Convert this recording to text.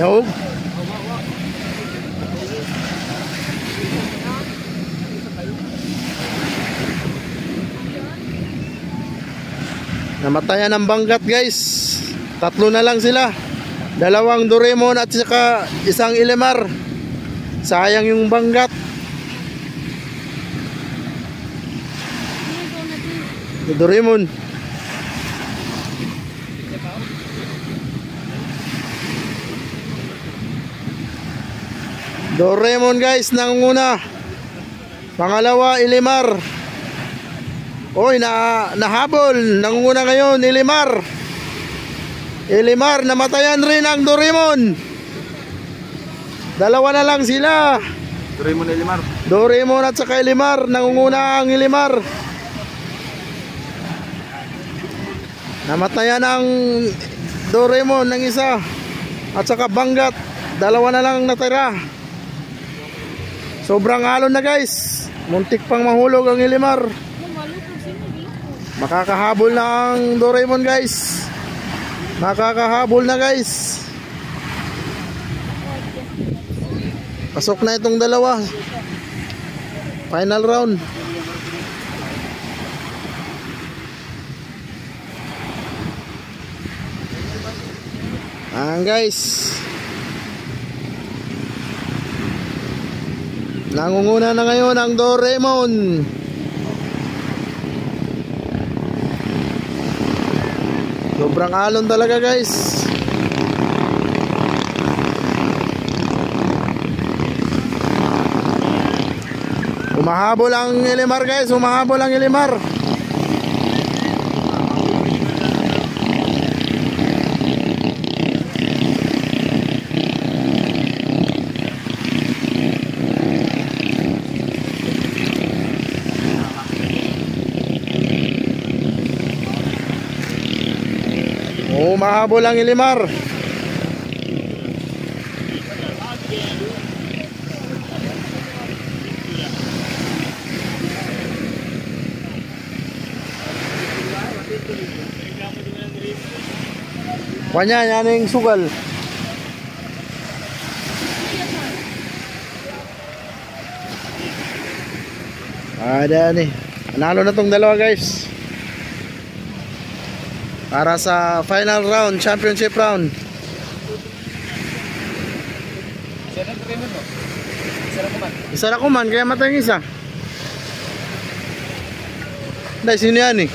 Yog. Namatayan ng banggat guys. Tatlo na lang sila. Dalawang Doraemon at saka isang Ilimar. Sayang yung banggat. Doraemon. Doraemon guys, nangunguna. Pangalawa Ilimar. Oy, nahabol. Nangunguna ngayon Ilimar. Ilimar, namatayan rin ang Doraemon. Dalawa na lang sila. Doraemon Ilimar. Doraemon at saka Ilimar. Nangunguna ang Ilimar. Namatayan ang Doraemon ng isa. At saka banggat. Dalawa na lang natira. Sobrang alon na guys. Muntik pang mahulog ang Ilimar. Makakahabol na ang Doraemon guys. Makakahabol na guys. Pasok na itong dalawa. Final round. Guys, nangunguna na ngayon ang Doraemon. Sobrang alon talaga guys. Umahabol ang Ilimar guys. Umahabol ang Ilimar. Umahabol ang Ilimar. Wanya yaning sugal. Ada nih. Nanalo na tong dalawa guys. Para sa final round, championship round. Isa na kuman, kaya matay isa. Dahil sino yan eh?